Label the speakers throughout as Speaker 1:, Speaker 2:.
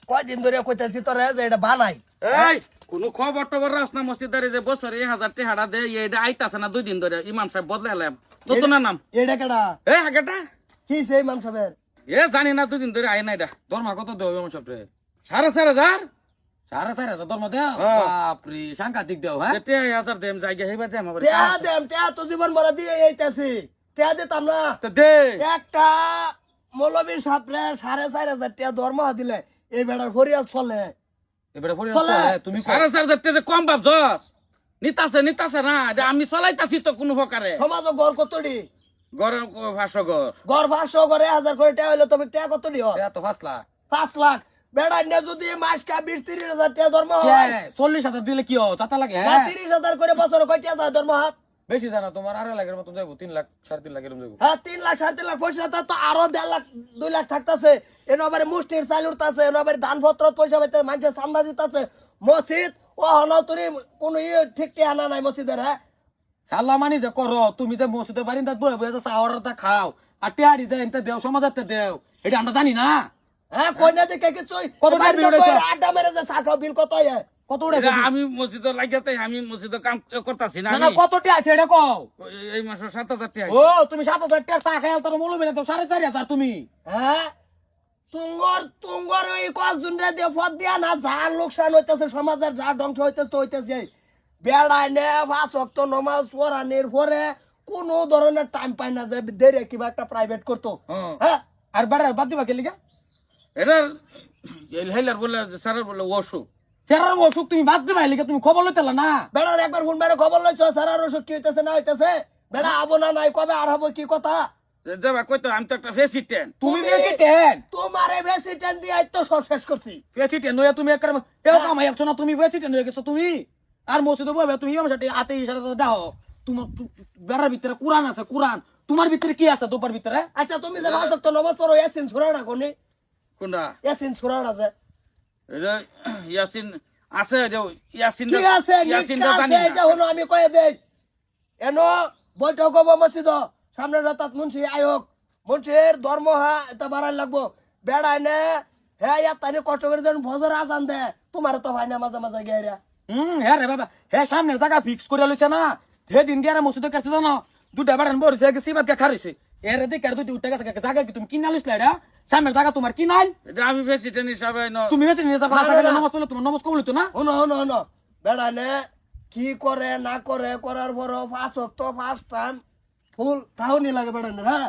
Speaker 1: কয়দিন ধরে কইতাছি তোরে যে এটা বানাই
Speaker 2: এই কোন খবর টবর রাসনা মসজিদারে যে বছরে 1000 টাকা দে এইটা আইতাছে না 2 দিন ধরে ইমাম সাহেব বদলাইলাম নতুন নাম
Speaker 1: এটা কেডা
Speaker 2: এই আগেটা
Speaker 1: কি সেই ইমাম সাহেবের
Speaker 2: জানি না 2 দিন ধরে আয় না এটা
Speaker 3: দরমা কত দেও ইমাম সাহেব রে
Speaker 2: 4,500
Speaker 3: 4,500 দরমা দেও
Speaker 2: হ্যাঁ।
Speaker 3: বাপরে সাংঘাতিক দেও হ্যাঁ
Speaker 2: 3000 দেম জায়গা হেবা যাম আবার
Speaker 1: টেয়া দেম টেয়া তো জীবন ভরা দিয়ে এইতাছি টেয়া দিতাম না
Speaker 2: তো দে
Speaker 1: একটা মৌলবীর সাপড়ে 4,500 টাকা দরমা দিলে এই বেড়ার হরিয়াল চলে
Speaker 3: এবারে পরে
Speaker 1: চলে।
Speaker 3: তুমি
Speaker 2: 4,500 টাকা কম ভাবছস নিতাছে না এটা আমি চলাইতাছি তো কোনো প্রকারে
Speaker 1: সমাজ ঘর কতটি
Speaker 2: গরম 500 ঘর
Speaker 1: ঘর 500 করে 1000 করে টাকা হইলে তবে টাকা কতটি হয়
Speaker 3: এত 5 লাখ
Speaker 1: 5 লাখ বেড়া নে যদি মাস কা 20-30,000 টাকা দরমা হয়
Speaker 3: 40,000 দিলে কি হয় চাতা লাগে
Speaker 1: বা
Speaker 3: হ্যাঁ
Speaker 1: 30,000 করে বছর কয় টাকা যায় দরমা হাত
Speaker 3: বেশি জানা তোমার 2.5 লাখের মতো যাবো 3 লাখ 3.5 লাখ এরকম যাবো
Speaker 1: হ্যাঁ 3 লাখ 3.5 লাখ পয়সা তো আরো 1.5 লাখ 2 লাখ থাকতাছে এনো আবার মুষ্টির চাল উঠতাছে এনো আবার ধান পত্র পয়সা পাইতে মানুষে চান্দা দিতাছে মসজিদ ও হলো তোর কোন ঠিক ঠিক আনা নাই মসজিদের হ্যাঁ
Speaker 3: সালামানি যে করো তুমি যে মসজিদের বারিন্দাত বয়ে বয়ে যে চাওয়ারটা খাও আর টিয়ারি যে এনতে দেও সমাজতে দেও এটা আমরা জানি না
Speaker 1: হ্যাঁ কই না দেখে কিছু
Speaker 3: কত টাকা বিল উঠেছে?
Speaker 1: আড্ডা মেরে যে শাখা বিল কত হয়
Speaker 3: কত উঠেছে
Speaker 2: আমি মসজিদে লাগাতে আমি মসজিদে কাম করতাছি না
Speaker 3: না না
Speaker 2: আমি
Speaker 3: কত টি আছে এটা কও
Speaker 2: এই মাসে 7,000 টাকা
Speaker 3: ও তুমি 7,000 টাকা চা খাইল তোর মূল্য বেলে তো 4,500 তুমি
Speaker 1: হ্যাঁ তুঙ্গর ওই কয়েকজন রে দিয়ে ফদ দিয়া না যা লোকসান হইতেছে সমাজের যা ধ্বংস হইতেছে বেড়ায় নে 5 ওয়াক্ত নামাজ পড়ানোর পরে কোনো ধরনের টাইম পায় না যে দেরে কিবা একটা প্রাইভেট করতো
Speaker 3: হ্যাঁ।
Speaker 1: হ্যাঁ
Speaker 3: আর বাড়া বাদ দিবা কে লিগা
Speaker 2: এটা হেলার বলে স্যারের বলে অসুখ
Speaker 3: চেরার অসুখ তুমি বাদ দিবা লিগা তুমি খবর লইতেলা না
Speaker 1: বেড়ার একবার ফোন মেরে খবর লইছ স্যার আর ওষুধ কি হইতেছে না হইতেছে বেড়া আবো না নাই কবে আর হবো কি কথা
Speaker 2: যাবা কইতো আমি তো একটা প্রেসিডেন্ট
Speaker 3: তুমি প্রেসিডেন্ট
Speaker 1: তোমারে বেশি টেন দিয়ে তো সব শেষ করছি
Speaker 3: প্রেসিডেন্ট হইয়া তুমি একবার এও কামাই একছো না তুমি প্রেসিডেন্ট হয়ে গেছো তুমি আর মসজিদে বইবে তুমি আমার সাথে আতে ইশারা দাও তোমার বেড়ার ভিতরে কোরআন আছে কোরআন তোমার ভিতরে কি আছে তোমার ভিতরে
Speaker 1: আচ্ছা তুমি যে ভাষা তো নমাজ পড়ো ইয়াসিন সুরানা কোনি
Speaker 2: কোনটা
Speaker 1: ইয়াসিন সুরানা যে
Speaker 2: এটা ইয়াসিন আছে যে ইয়াসিন
Speaker 1: কি আছে
Speaker 2: ইয়াসিন
Speaker 1: নিকা
Speaker 2: জানি
Speaker 1: আছে এটা হলো আমি কয়ে দেই এনো বৈঠক হবো মসজিদ সামনের রাতাত মুন্সি আয়োগ মুন্সির ধর্মহা এটা বাড়াই লাগবো বেড়ায় নে হ্যাঁ ইয়ার তাই কষ্ট করে যেন ভজর আজান দে তোমার তো ভাই না মাঝে মাঝে গেরা
Speaker 3: হ্যাঁ রে বাবা হ্যাঁ সামনের জায়গা ফিক্স করে লইছে না হে দিন দিয়ে মসজিদের কাছে জানো দুটা বাড়ান বড়ছে সিবাত কে খারিছে এর দিকে আর দুটি উঠে গেছে জায়গা কি তুমি কিনা লইছলা এটা সামনের জায়গা তোমার কি নাই
Speaker 2: এটা আমি প্রেসিডেন্ট হিসাবে
Speaker 3: তুমি বেশি নিয়ে যাবা হাতে গেলে নামাজ পড়লে তোমার নামাজ কবুল হতো না
Speaker 1: হনো বেড়ায় নে কি করে না করে করার পর 5 ওয়াক্ত 5 টান ফুল তাও নি লাগে বেড়ানো হ্যাঁ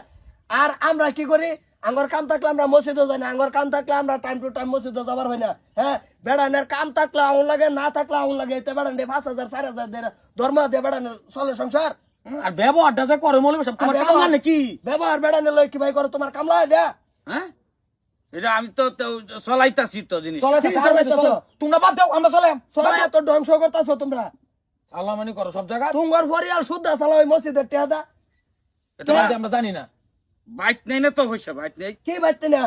Speaker 1: আর আমরা কি করি আঙ্গর কাম থাকলে আমরা মসজিদে যাই না আঙ্গর কাম থাকলে আমরা টাইম টু টাইম মসজিদে যাবার হয় না হ্যাঁ বেড়ানোর কাম থাকলে আউন লাগে না থাকলে আউন লাগে এতে বেড়ান 5,000 4,000 দিয়ে ধর্ম দিয়ে বেড়ানোর চলে সংসার
Speaker 3: আর ব্যবহারটা যে করে মৌলবী সাহেব তোমার কাম না কি
Speaker 1: ব্যবহার বেড়ানো লই কি ভাই করো তোমার কামলা এটা
Speaker 3: হ্যাঁ
Speaker 2: এটা আমি তো চলাইতাছি তো জিনিস
Speaker 3: চলে
Speaker 1: কি চালাইতেছো?
Speaker 3: তোমরা বাদ দাও আমরা চলে
Speaker 1: চলে এত ধ্বংস করতেছো তোমরা
Speaker 3: আল্লাহ মানি করো সব জায়গা
Speaker 1: তোমার পরিয়াল শুদ্ধ চালা ওই মসজিদের টেহাদা
Speaker 3: এটা বাদ দিয়ে আমরা জানি না
Speaker 2: বাইক নেই না তো হইছে বাইক নেই
Speaker 1: কি বাইতে না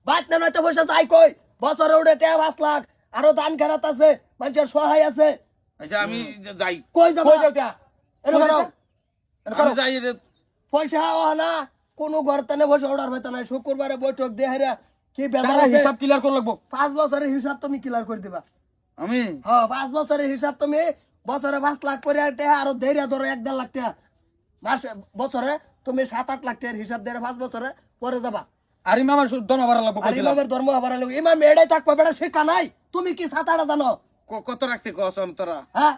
Speaker 1: বাইত না নয়তো পয়সা চাই কই বছরে উঠে টেহা 5 লাখ আরো দান খেরাত আছে মানুষের সহায় আছে
Speaker 2: আচ্ছা আমি যাই
Speaker 1: কই যাবো
Speaker 3: কই যাও তিয়া
Speaker 1: এনে করো
Speaker 2: আমি যাই রে
Speaker 1: পয়সা ও না কোনো ঘর তানে বসে অর্ডার হইতো না শুক্রবারে বৈঠক দেহেরা কি বেজার
Speaker 3: তারা
Speaker 1: আছে
Speaker 3: হিসাব ক্লিয়ার করে লাগবো
Speaker 1: 5 বছরের হিসাব তুমি ক্লিয়ার করে দিবা
Speaker 2: আমি
Speaker 1: হ্যাঁ 5 বছরের হিসাব তুমি বছরে 5 লাখ করে টেহা আরো ধৈর্য ধরো 1.5 লাখ টাকা মাসে বছরে তুমি 7-8 লাখ টাকার হিসাব দিয়ে 5 বছরে পরে যাবা
Speaker 3: আর ইমামের ধন্যবাদ বাড়া লাগবো
Speaker 1: আর ইমামের ধর্ম আবার ইমাম এড়াই থাকবো বেটা শিক্ষা নাই তুমি কি 7-8 জানো
Speaker 2: কত রাখতে কসন তোরা
Speaker 1: হ্যাঁ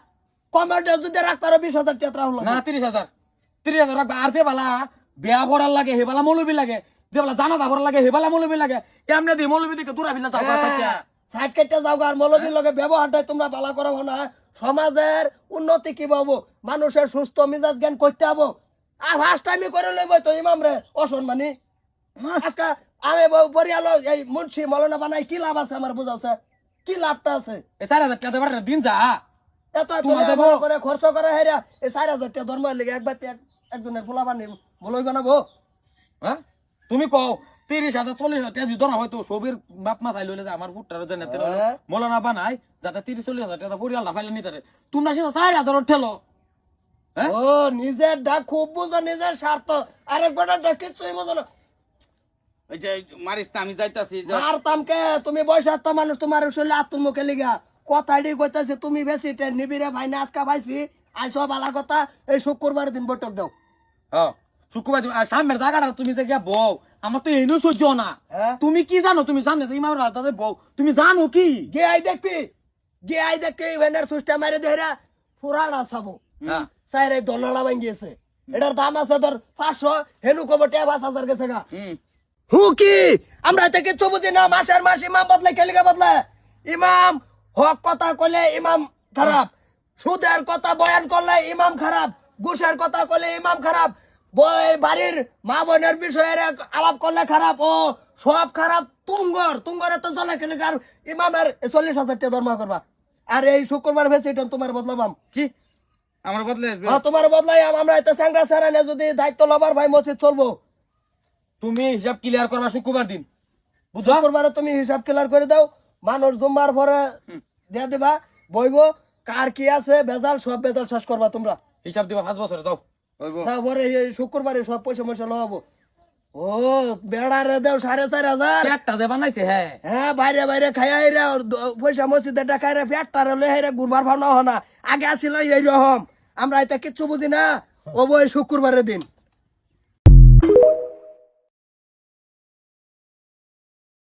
Speaker 1: কমেন্টে যদি রাখ পারো 20,000 টাকা হলো
Speaker 3: না 30,000 রাখবা আর যে বালা বিয়া ভরার লাগে হে বালা মৌলবী লাগে যে বালা জানা ভরার লাগে হে বালা মৌলবী লাগে এমনি দি মৌলবী দিকে দূরা ফিলা চাপা থাকিয়া
Speaker 1: সাইড কেটে যাও আর মৌলবীর লগে ব্যবহারটাই তোমরা বালা করো না সমাজের উন্নতি কি পাবো মানুষের সুস্থ মিজাজ জ্ঞান করতে হবো আর ফার্স্ট টাইমে করে লইব তো ইমাম রে অসম্মানী আজকে আমি পরিয়ালো এই মুন্সি মৌলানা বানাই কি লাভ আছে আমার বুঝাচ্ছে কি লাভটা আছে
Speaker 3: এ 4,000 টাকা দেবার দিন যা
Speaker 1: এত
Speaker 3: তোমার দেবো।
Speaker 1: করে খরচ করে হেরা এই 4,000 টাকা ধর্ম লেগে একবার একজনের ফোলা বানি মলই বানাবো
Speaker 3: হ্যাঁ তুমি কও 30,000 40,000 টাকা যদি না হয়তো সবির বাপ মা চাইলে যে আমার ফুটটার জন্য মৌলানা বানাই যাতে 30-40,000 টাকা পরিয়াল না ফাইলে নিতে তোমরা সেটা 4,000 ঠেলো হ্যাঁ
Speaker 1: ও নিজের ডাক খুব বুঝো নিজের স্বার্থ আরেক বেটার ডাক কিছুই বুঝো না
Speaker 2: ওই যে মারিস না, আমি যাইতাছি।
Speaker 1: মারতাম কে? তুমি বয়সার তো মানুষ, তোমার শরীরে আত্মর মুখে লিগা কথাটি কইতাছে তুমি বেশি টেন নিবি রে ভাই না, আজকা পাইছি আইসো বালা কথা। এই শুক্রবার দিন বৈঠক দাও।
Speaker 3: হ্যাঁ শুক্রবার সামনের জায়গাটা তুমি যে গিয়া বউ, আমার তো এই সহ্য না।
Speaker 1: হ্যাঁ?
Speaker 3: তুমি কি জানো? তুমি জানো যে ইমাম রাস্তাতে বউ, তুমি জানো কি?
Speaker 1: গে আই দেখবি, গে আই দেখবি ভেন্ডার সুস্টা মারে দেহরা পুরানা সাবো
Speaker 3: হ্যাঁ
Speaker 1: সাইরে দনাড়া ভাঙ্গিয়েছে। এটার দাম আছে ধর 500, হেনু কবর 5,000 গেছে গা। হু কি আমরা থেকে চবুজি না, মাসের মাস ইমাম বদলে কেলিকা বদলে। ইমাম হক কথা কইলে ইমাম খারাপ, সুদের কথা বয়ান করলে ইমাম খারাপ, ঘুষের কথা কইলে ইমাম খারাপ, বাড়ির মা বোনের বিষয়ে আলাপ করলে খারাপ। ও সব খারাপ। তুঙ্গরে তো চলে কেলিকার ইমামের 40,000 টাকা দরমা করবা। আর এই শুক্রবার ভেসিটন তোমার বদলাবাম।
Speaker 2: কি আমার বদলে আসবে?
Speaker 1: হ্যাঁ, তোমার বদলাই আমরা এত স্যাংরা স্যারানে যদি দায়িত্ব লবার ভাই মসজিদ চলবো।
Speaker 3: তুমি হিসাব ক্লিয়ার করবা শুক্রবার দিন, বুঝছো?
Speaker 1: শুক্রবারে তুমি হিসাব ক্লিয়ার করে দাও, মানুষ জুম্মার পরে দিয়ে দিবা, বইব কার কি আছে বেজাল, সব বেজাল শেষ করবা তোমরা।
Speaker 3: হিসাব দিবা 5 বছরে দাও।
Speaker 1: তারপরে এই শুক্রবারে সব পয়সা ময়সা লওয়াবো। ও বেড়া রে দেও 4,500।
Speaker 3: একটা যে বানাইছে, হ্যাঁ
Speaker 1: হ্যাঁ, বাইরে বাইরে খাই রে পয়সা মসজিদে টাকাই রে ফ্যাটটা রে হে রে ঘুরবার ভালো হনা। আগে আসিল এইরকম, আমরা এটা কিচ্ছু বুঝি না। ও বই শুক্রবারের দিন